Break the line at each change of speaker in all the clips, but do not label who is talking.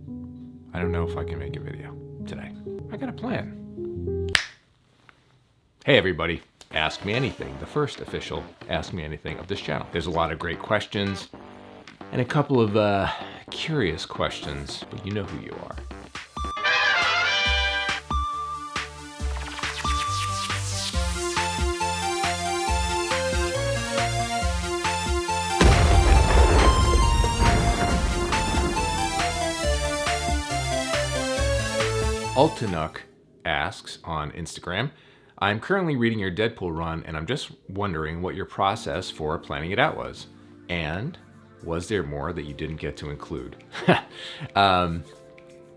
I don't know if I can make a video today. I got a plan. Hey everybody, Ask Me Anything, the first official Ask Me Anything of this channel. There's a lot of great questions and a couple of curious questions, but you know who you are. Altanuk asks on Instagram, I'm currently reading your Deadpool run and I'm just wondering what your process for planning it out was. And was there more that you didn't get to include?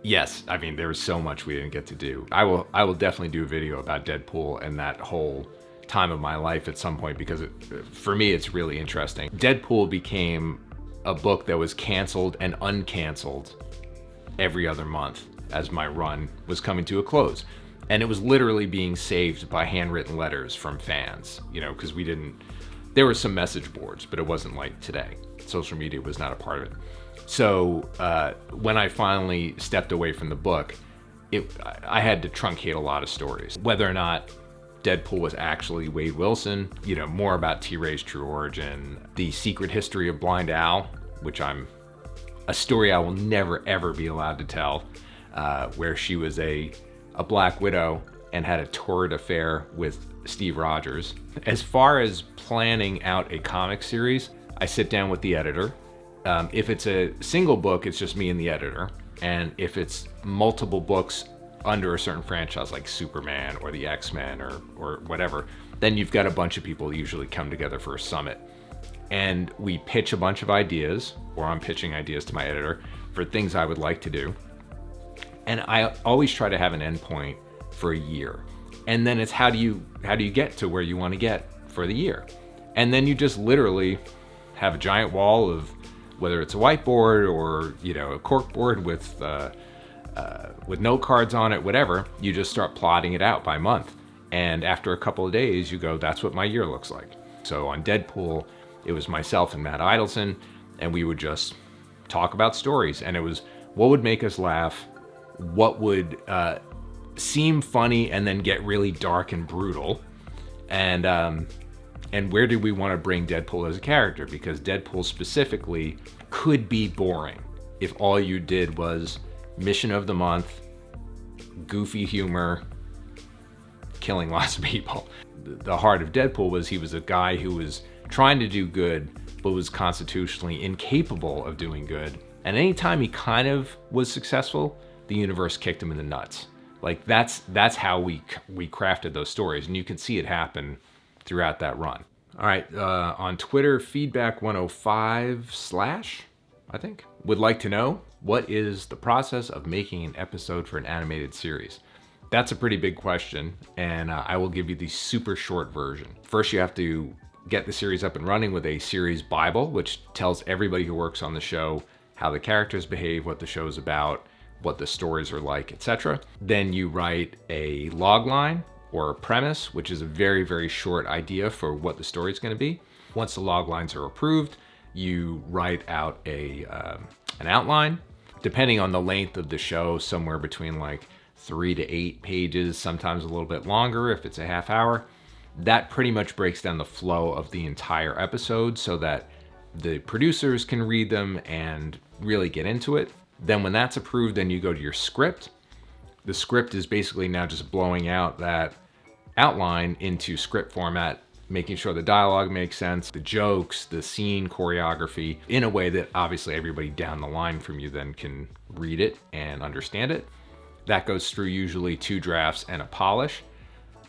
Yes, I mean, there was so much we didn't get to do. I will definitely do a video about Deadpool and that whole time of my life at some point because for me, it's really interesting. Deadpool became a book that was canceled and uncanceled every other month as my run was coming to a close. And it was literally being saved by handwritten letters from fans, you know, because there were some message boards, but it wasn't like today. Social media was not a part of it. So when I finally stepped away from the book, I had to truncate a lot of stories. Whether or not Deadpool was actually Wade Wilson, you know, more about T-Ray's true origin, the secret history of Blind Al, which a story I will never ever be allowed to tell, where she was a Black Widow and had a torrid affair with Steve Rogers. As far as planning out a comic series, I sit down with the editor. If it's a single book, it's just me and the editor. And if it's multiple books under a certain franchise like Superman or the X-Men or whatever, then you've got a bunch of people usually come together for a summit. And we pitch a bunch of ideas, or I'm pitching ideas to my editor for things I would like to do. And I always try to have an endpoint for a year. And then it's how do you get to where you want to get for the year? And then you just literally have a giant wall of, whether it's a whiteboard or, you know, a cork board with note cards on it, whatever, you just start plotting it out by month. And after a couple of days, you go, that's what my year looks like. So on Deadpool, it was myself and Matt Idelson, and we would just talk about stories. And it was what would make us laugh, what would seem funny and then get really dark and brutal, and where did we want to bring Deadpool as a character? Because Deadpool specifically could be boring if all you did was mission of the month, goofy humor, killing lots of people. The heart of Deadpool was he was a guy who was trying to do good, but was constitutionally incapable of doing good. And anytime he kind of was successful, the universe kicked him in the nuts. Like that's how we crafted those stories, and you can see it happen throughout that run. All right, on Twitter, feedback105 / I think, would like to know, what is the process of making an episode for an animated series? That's a pretty big question, and I will give you the super short version. First, you have to get the series up and running with a series Bible, which tells everybody who works on the show how the characters behave, what the show's about, what the stories are like, etc. Then you write a log line or a premise, which is a very, very short idea for what the story is going to be. Once the log lines are approved, you write out an outline, depending on the length of the show, somewhere between like 3 to 8 pages, sometimes a little bit longer if it's a half hour. That pretty much breaks down the flow of the entire episode so that the producers can read them and really get into it. Then when that's approved, then you go to your script. The script is basically now just blowing out that outline into script format, making sure the dialogue makes sense, the jokes, the scene choreography, in a way that obviously everybody down the line from you then can read it and understand it. That goes through usually 2 drafts and a polish.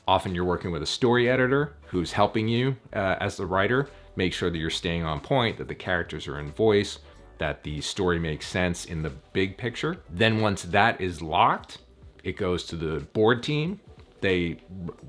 Often you're working with a story editor who's helping you as the writer, make sure that you're staying on point, that the characters are in voice, that the story makes sense in the big picture. Then once that is locked, it goes to the board team. They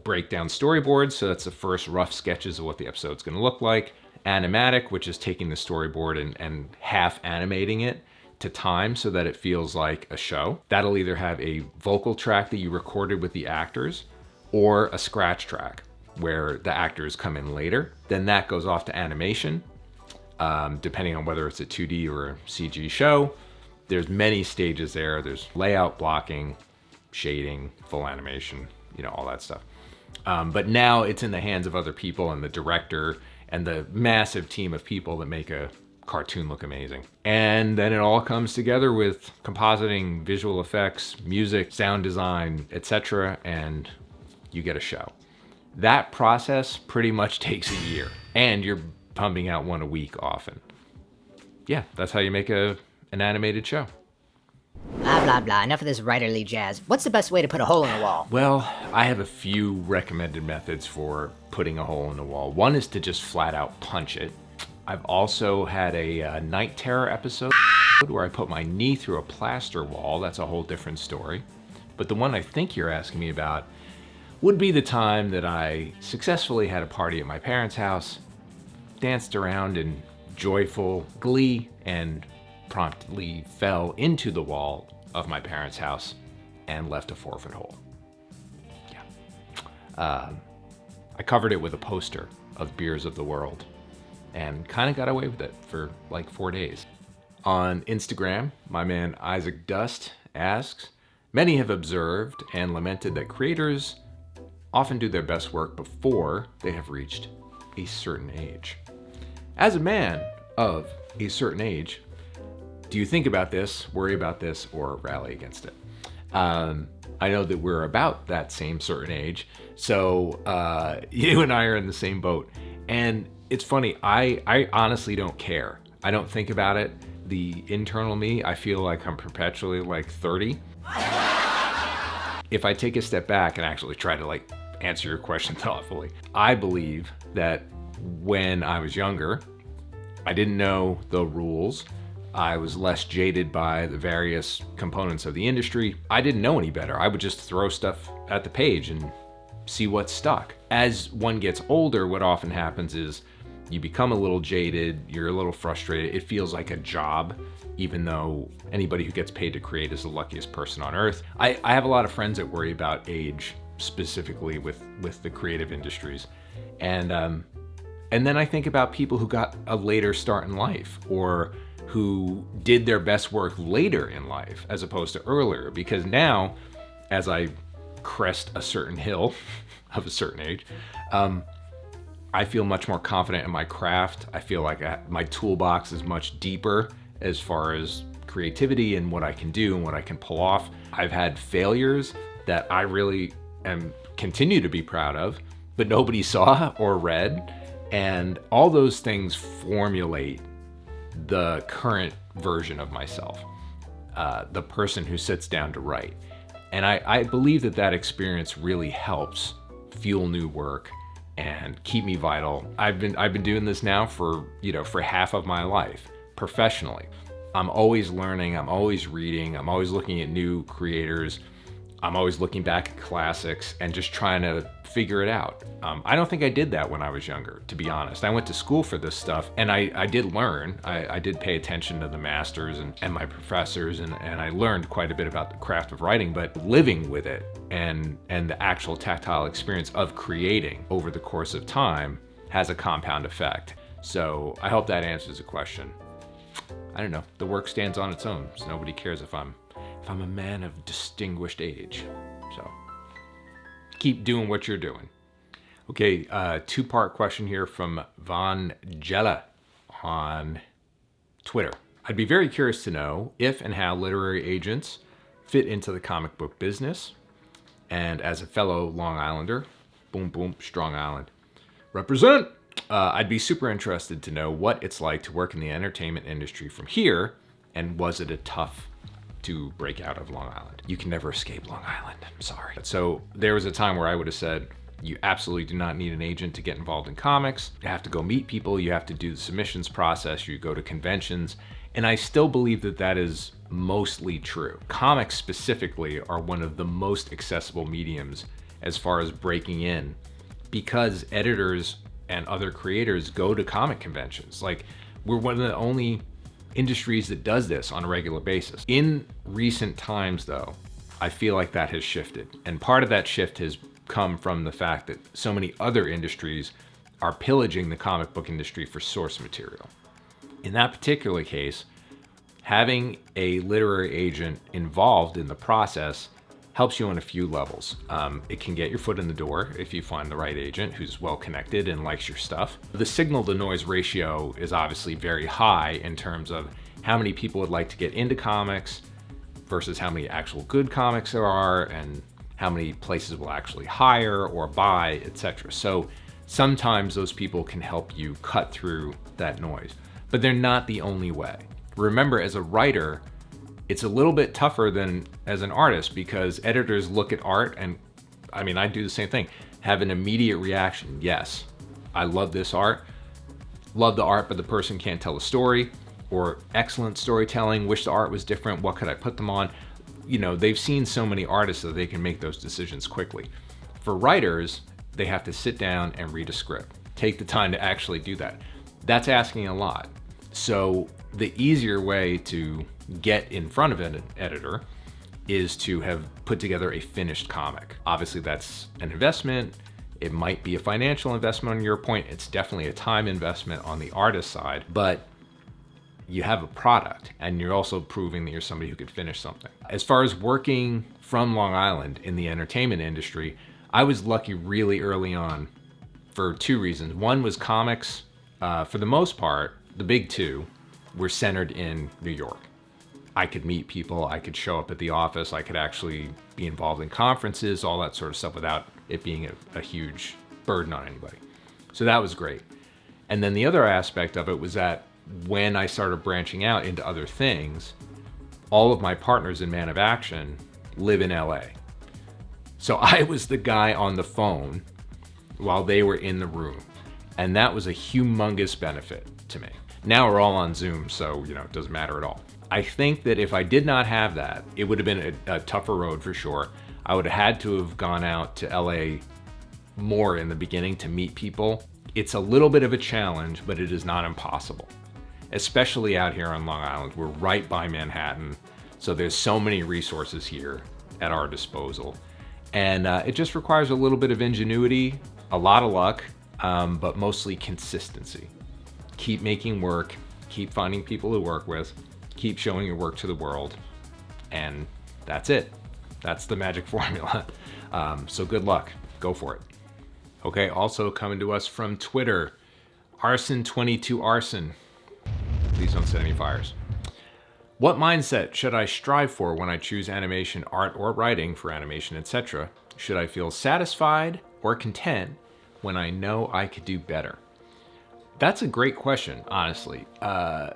break down storyboards, so that's the first rough sketches of what the episode's gonna look like. Animatic, which is taking the storyboard and half animating it to time so that it feels like a show. That'll either have a vocal track that you recorded with the actors or a scratch track where the actors come in later. Then that goes off to animation, depending on whether it's a 2D or a CG show. There's many stages there. There's layout, blocking, shading, full animation, all that stuff. But now it's in the hands of other people and the director and the massive team of people that make a cartoon look amazing. And then it all comes together with compositing, visual effects, music, sound design, etc. And you get a show. That process pretty much takes a year, and you're pumping out one a week often. Yeah, that's how you make an animated show.
Blah, blah, blah. Enough of this writerly jazz. What's the best way to put a hole in a wall?
Well, I have a few recommended methods for putting a hole in the wall. One is to just flat out punch it. I've also had a Night Terror episode where I put my knee through a plaster wall. That's a whole different story. But the one I think you're asking me about would be the time that I successfully had a party at my parents' house, danced around in joyful glee, and promptly fell into the wall of my parents' house and left a 4-foot hole. Yeah. I covered it with a poster of Beers of the World and kind of got away with it for like 4 days. On Instagram, my man Isaac Dust asks, many have observed and lamented that creators often do their best work before they have reached a certain age. As a man of a certain age, do you think about this, worry about this, or rally against it? I know that we're about that same certain age, so you and I are in the same boat. And it's funny, I honestly don't care. I don't think about it. The internal me, I feel like I'm perpetually like 30. If I take a step back and actually try to answer your question thoughtfully, I believe that when I was younger, I didn't know the rules. I was less jaded by the various components of the industry. I didn't know any better. I would just throw stuff at the page and see what stuck. As one gets older, what often happens is you become a little jaded, you're a little frustrated. It feels like a job, even though anybody who gets paid to create is the luckiest person on earth. I have a lot of friends that worry about age, specifically with the creative industries. And then I think about people who got a later start in life, or who did their best work later in life as opposed to earlier. Because now, as I crest a certain hill of a certain age, I feel much more confident in my craft. I feel like my toolbox is much deeper as far as creativity and what I can do and what I can pull off. I've had failures that I really continue to be proud of, but nobody saw or read. And all those things formulate the current version of myself, the person who sits down to write. And I believe that experience really helps fuel new work and keep me vital. I've been doing this now for half of my life professionally. I'm always learning, I'm always reading, I'm always looking at new creators. I'm always looking back at classics and just trying to figure it out. I don't think I did that when I was younger, to be honest. I went to school for this stuff, and I did learn. I did pay attention to the masters and my professors, and I learned quite a bit about the craft of writing, but living with it and the actual tactile experience of creating over the course of time has a compound effect. So I hope that answers the question. I don't know. The work stands on its own, so nobody cares if I'm a man of distinguished age. So keep doing what you're doing. Okay, 2-part question here from Von Jella on Twitter. I'd be very curious to know if and how literary agents fit into the comic book business. And as a fellow Long Islander, boom, boom, Strong Island, represent! I'd be super interested to know what it's like to work in the entertainment industry from here, and was it a tough to break out of Long Island? You can never escape Long Island, I'm sorry. So there was a time where I would have said, you absolutely do not need an agent to get involved in comics. You have to go meet people, you have to do the submissions process, you go to conventions, and I still believe that is mostly true. Comics specifically are one of the most accessible mediums as far as breaking in, because editors and other creators go to comic conventions. Like, we're one of the only industries that does this on a regular basis. In recent times though, I feel like that has shifted. And part of that shift has come from the fact that so many other industries are pillaging the comic book industry for source material. In that particular case, Having a literary agent involved in the process helps you on a few levels. It can get your foot in the door if you find the right agent who's well connected and likes your stuff. The signal to noise ratio is obviously very high in terms of how many people would like to get into comics versus how many actual good comics there are and how many places will actually hire or buy, etc. So sometimes those people can help you cut through that noise, but they're not the only way. Remember, as a writer, it's a little bit tougher than as an artist because editors look at art and, I mean, I do the same thing, have an immediate reaction. Yes, I love this art, love the art, but the person can't tell a story, or excellent storytelling, wish the art was different, what could I put them on? You know, they've seen so many artists that they can make those decisions quickly. For writers, they have to sit down and read a script, take the time to actually do that. That's asking a lot. So the easier way to get in front of an editor is to have put together a finished comic. Obviously that's an investment. It might be a financial investment on your point. It's definitely a time investment on the artist side, but you have a product and you're also proving that you're somebody who could finish something. As far as working from Long Island in the entertainment industry, I was lucky really early on for two reasons. One was comics, for the most part, the big two were centered in New York. I could meet people, I could show up at the office, I could actually be involved in conferences, all that sort of stuff without it being a huge burden on anybody. So that was great. And then the other aspect of it was that when I started branching out into other things, all of my partners in Man of Action live in LA. So I was the guy on the phone while they were in the room. And that was a humongous benefit to me. Now we're all on Zoom, so it doesn't matter at all. I think that if I did not have that, it would have been a tougher road for sure. I would have had to have gone out to LA more in the beginning to meet people. It's a little bit of a challenge, but it is not impossible. Especially out here on Long Island. We're right by Manhattan, so there's so many resources here at our disposal. And it just requires a little bit of ingenuity, a lot of luck, but mostly consistency. Keep making work, keep finding people to work with, keep showing your work to the world, and that's it. That's the magic formula. So good luck, go for it. Okay, also coming to us from Twitter, Arson22Arson. Please don't set any fires. What mindset should I strive for when I choose animation, art, or writing for animation, etc.? Should I feel satisfied or content when I know I could do better? That's a great question, honestly. A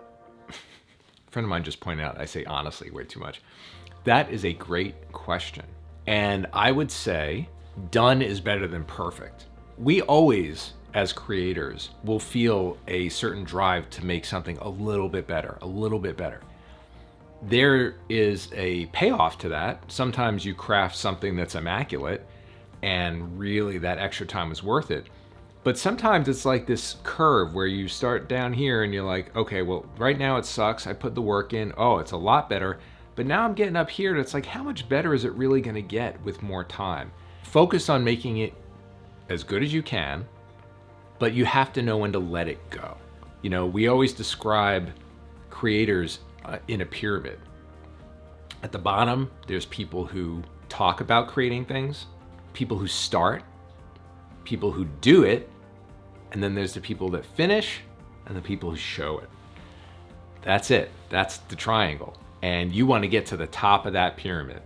friend of mine just pointed out I say honestly way too much. That is a great question. And I would say done is better than perfect. We always, as creators, will feel a certain drive to make something a little bit better, a little bit better. There is a payoff to that. Sometimes you craft something that's immaculate and really that extra time is worth it. But sometimes it's like this curve where you start down here and you're like, okay, well, right now it sucks. I put the work in. Oh, it's a lot better. But now I'm getting up here and it's like, how much better is it really going to get with more time? Focus on making it as good as you can, but you have to know when to let it go. We always describe creators in a pyramid. At the bottom, there's people who talk about creating things, people who start, people who do it, and then there's the people that finish and the people who show it. That's it. That's the triangle. And you want to get to the top of that pyramid.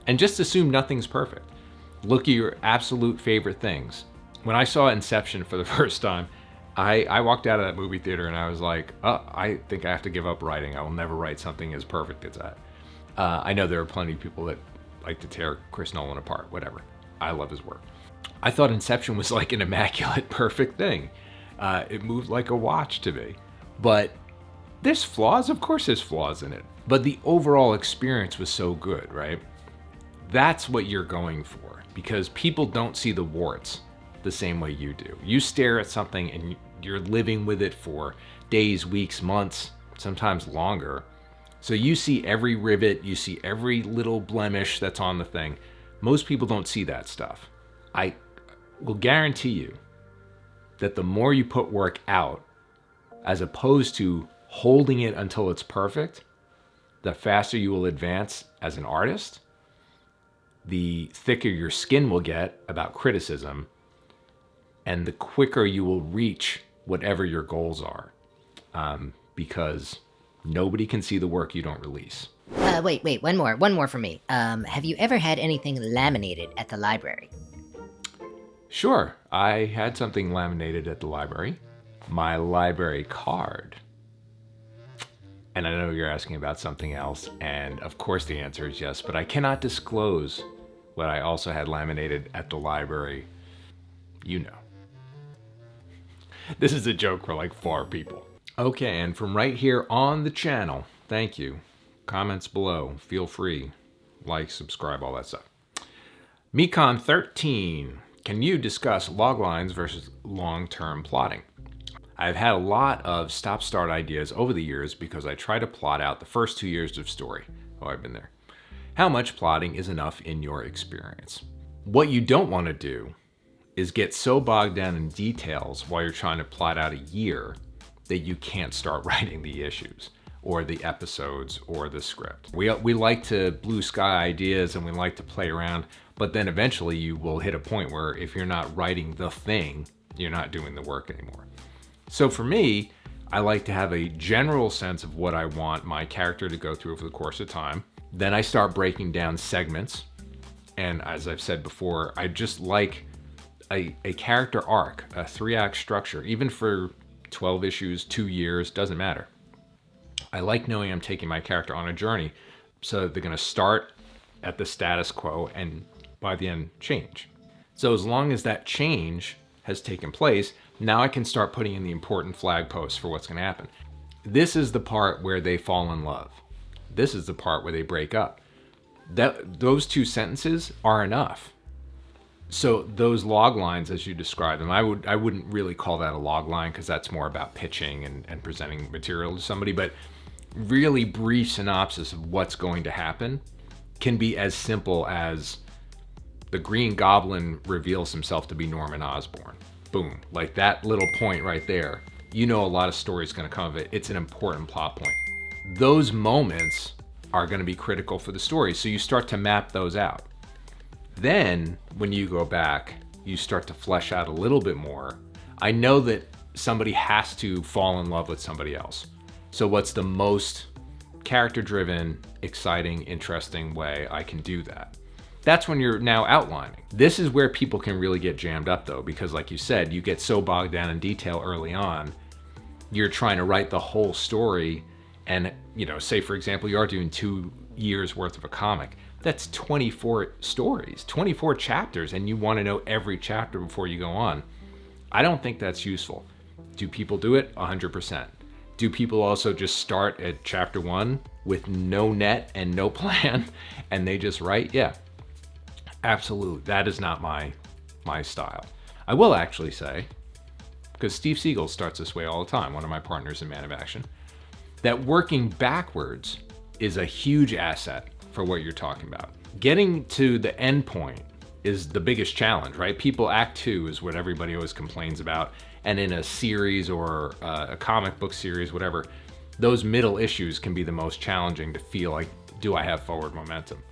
And just assume nothing's perfect. Look at your absolute favorite things. When I saw Inception for the first time, I walked out of that movie theater and I was like, oh, I think I have to give up writing. I will never write something as perfect as that. I know there are plenty of people that like to tear Chris Nolan apart, whatever. I love his work. I thought Inception was like an immaculate, perfect thing. It moved like a watch to me. But there's flaws, of course there's flaws in it. But the overall experience was so good, right? That's what you're going for, because people don't see the warts the same way you do. You stare at something and you're living with it for days, weeks, months, sometimes longer. So you see every rivet, you see every little blemish that's on the thing. Most people don't see that stuff. I will guarantee you that the more you put work out, as opposed to holding it until it's perfect, the faster you will advance as an artist, the thicker your skin will get about criticism, and the quicker you will reach whatever your goals are, because nobody can see the work you don't release.
Wait, one more for me. Have you ever had anything laminated at the library?
Sure, I had something laminated at the library. My library card. And I know you're asking about something else, and of course the answer is yes, but I cannot disclose what I also had laminated at the library. You know. This is a joke for like 4 people. Okay, and from right here on the channel, thank you. Comments below, feel free. Like, subscribe, all that stuff. Mecon13, can you discuss log lines versus long-term plotting? I've had a lot of stop-start ideas over the years because I try to plot out the first 2 years of story. Oh, I've been there. How much plotting is enough in your experience? What you don't want to do is get so bogged down in details while you're trying to plot out a year that you can't start writing the issues or the episodes or the script. We like to blue sky ideas and we like to play around, but then eventually you will hit a point where if you're not writing the thing, you're not doing the work anymore. So for me, I like to have a general sense of what I want my character to go through over the course of time. Then I start breaking down segments. And as I've said before, I just like a character arc, a 3-act structure, even for 12 issues, 2 years, doesn't matter. I like knowing I'm taking my character on a journey so that they're going to start at the status quo and by the end change. So as long as that change has taken place, now I can start putting in the important flag posts for what's going to happen. This is the part where they fall in love. This is the part where they break up. Those 2 sentences are enough. So those log lines, as you described them, I wouldn't really call that a log line because that's more about pitching and presenting material to somebody, but really brief synopsis of what's going to happen can be as simple as the Green Goblin reveals himself to be Norman Osborn. Boom, like that little point right there. You know a lot of story is going to come of it. It's an important plot point. Those moments are going to be critical for the story, so you start to map those out. Then, when you go back, you start to flesh out a little bit more. I know that somebody has to fall in love with somebody else. So what's the most character-driven, exciting, interesting way I can do that? That's when you're now outlining. This is where people can really get jammed up though, because like you said, you get so bogged down in detail early on, you're trying to write the whole story and, say for example, you are doing 2 years worth of a comic. That's 24 stories, 24 chapters, and you want to know every chapter before you go on. I don't think that's useful. Do people do it? 100%. Do people also just start at chapter 1 with no net and no plan and they just write? Yeah, absolutely. That is not my style. I will actually say, because Steve Siegel starts this way all the time, one of my partners in Man of Action, that working backwards is a huge asset for what you're talking about. Getting to the end point is the biggest challenge, right? Act 2 is what everybody always complains about. And in a series or a comic book series, whatever, those middle issues can be the most challenging to feel like, do I have forward momentum?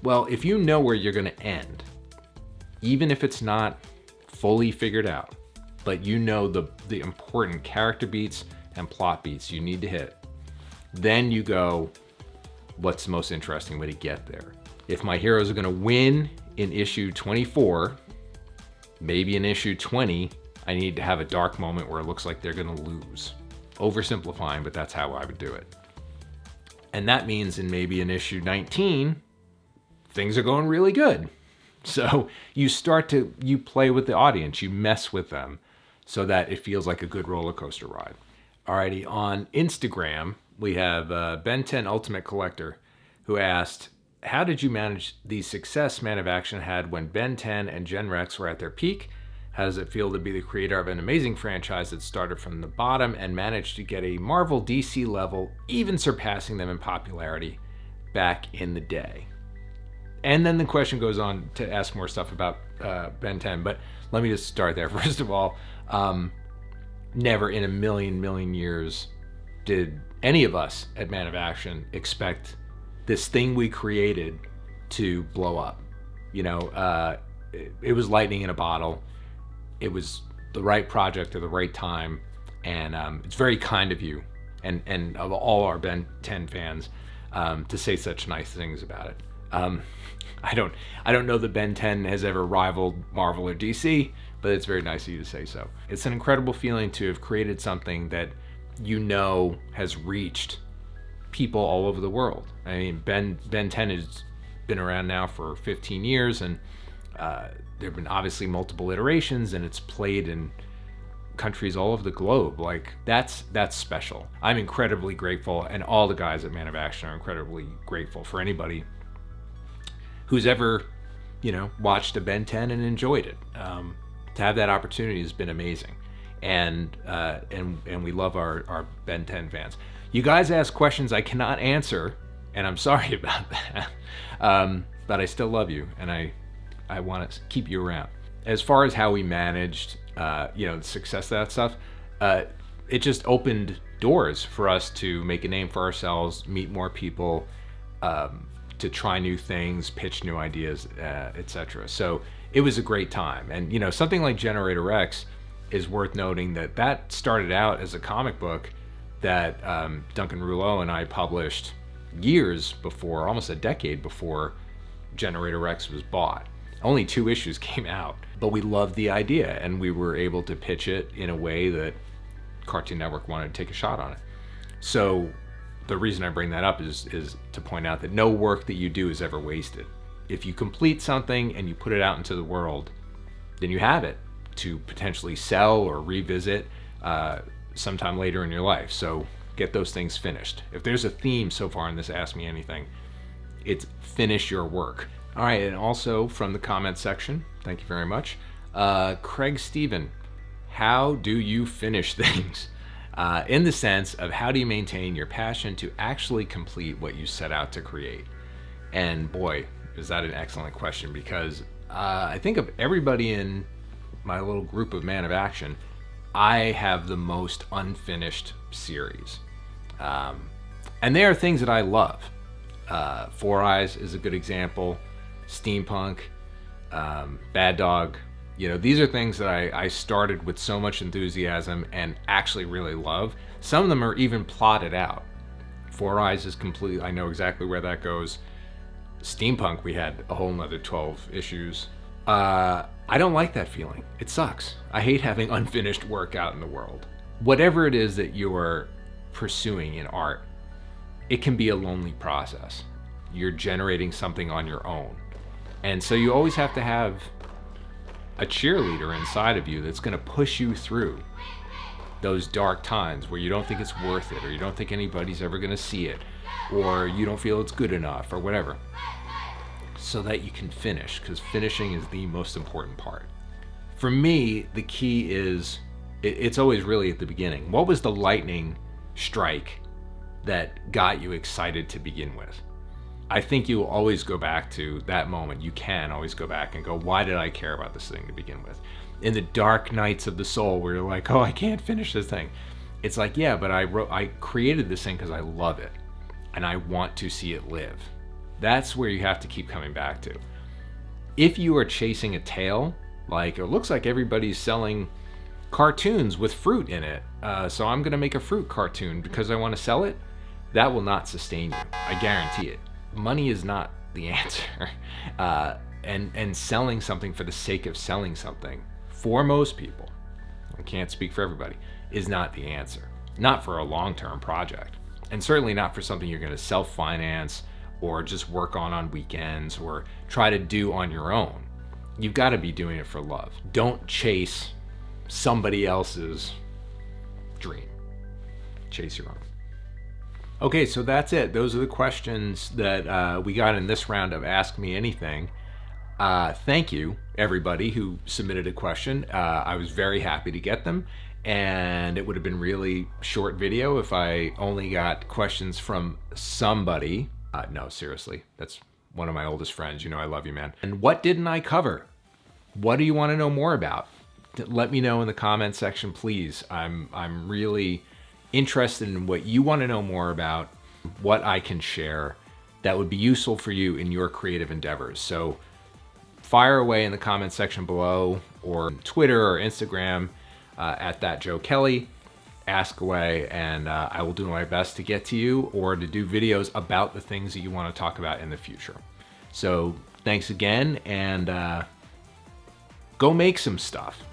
Well, if you know where you're gonna end, even if it's not fully figured out, but you know the important character beats and plot beats you need to hit, then you go, what's the most interesting way to get there? If my heroes are gonna win in issue 24, maybe in issue 20, I need to have a dark moment where it looks like they're gonna lose. Oversimplifying, but that's how I would do it. And that means maybe in issue 19, things are going really good. So you play with the audience, you mess with them so that it feels like a good roller coaster ride. Alrighty, on Instagram, we have Ben 10 Ultimate Collector who asked, how did you manage the success Man of Action had when Ben 10 and Gen Rex were at their peak? How does it feel to be the creator of an amazing franchise that started from the bottom and managed to get a Marvel DC level, even surpassing them in popularity back in the day? And then the question goes on to ask more stuff about Ben 10, but let me just start there. First of all, never in a million years did any of us at Man of Action expect this thing we created to blow up. You know, it was lightning in a bottle. It was the right project at the right time, and it's very kind of you and of all our Ben 10 fans to say such nice things about it. I don't know that Ben 10 has ever rivaled Marvel or DC, but it's very nice of you to say so. It's an incredible feeling to have created something that you know has reached people all over the world. I mean, Ben 10 has been around now for 15 years, and there have been obviously multiple iterations, and it's played in countries all over the globe. Like, that's special. I'm incredibly grateful, and all the guys at Man of Action are incredibly grateful for anybody who's ever, you know, watched a Ben 10 and enjoyed it. To have that opportunity has been amazing, and we love our Ben 10 fans. You guys ask questions I cannot answer, and I'm sorry about that. But I still love you, and I want to keep you around. As far as how we managed, you know, the success of that stuff, it just opened doors for us to make a name for ourselves, meet more people, to try new things, pitch new ideas, etc. So it was a great time. And, you know, something like Generator X is worth noting that started out as a comic book that Duncan Rouleau and I published years before, almost a decade before Generator X was bought. Only 2 issues came out, but we loved the idea, and we were able to pitch it in a way that Cartoon Network wanted to take a shot on it. So the reason I bring that up is to point out that no work that you do is ever wasted. If you complete something and you put it out into the world, then you have it to potentially sell or revisit sometime later in your life. So get those things finished. If there's a theme so far in this Ask Me Anything, it's finish your work. All right, and also from the comment section, thank you very much, Craig Steven, how do you finish things? In the sense of, how do you maintain your passion to actually complete what you set out to create? And boy, is that an excellent question, because I think of everybody in my little group of Man of Action, I have the most unfinished series. And they are things that I love. Four Eyes is a good example. Steampunk, Bad Dog. You know, these are things that I started with so much enthusiasm and actually really love. Some of them are even plotted out. Four Eyes is completely, I know exactly where that goes. Steampunk, we had a whole nother 12 issues. I don't like that feeling. It sucks. I hate having unfinished work out in the world. Whatever it is that you're pursuing in art, it can be a lonely process. You're generating something on your own. And so you always have to have a cheerleader inside of you that's going to push you through those dark times where you don't think it's worth it, or you don't think anybody's ever going to see it, or you don't feel it's good enough, or whatever, so that you can finish, because finishing is the most important part. For me, the key is, it's always really at the beginning. What was the lightning strike that got you excited to begin with? I think you'll always go back to that moment. You can always go back and go, why did I care about this thing to begin with? In the dark nights of the soul where you're like, oh, I can't finish this thing. It's like, yeah, but I created this thing because I love it and I want to see it live. That's where you have to keep coming back to. If you are chasing a tail, like it looks like everybody's selling cartoons with fruit in it, so I'm going to make a fruit cartoon because I want to sell it, that will not sustain you. I guarantee it. Money is not the answer. And selling something for the sake of selling something, for most people, I can't speak for everybody, is not the answer. Not for a long-term project. And certainly not for something you're going to self-finance or just work on weekends or try to do on your own. You've got to be doing it for love. Don't chase somebody else's dream. Chase your own. Okay, so that's it. Those are the questions that we got in this round of Ask Me Anything. Thank you, everybody who submitted a question. I was very happy to get them, and it would have been really short video if I only got questions from somebody. No, seriously, that's one of my oldest friends. You know I love you, man. And what didn't I cover? What do you want to know more about? Let me know in the comment section, please. I'm really interested in what you want to know more about, what I can share, that would be useful for you in your creative endeavors. So fire away in the comment section below, or Twitter or Instagram at that Joe Kelly. Ask away, and I will do my best to get to you or to do videos about the things that you want to talk about in the future. So thanks again, and go make some stuff.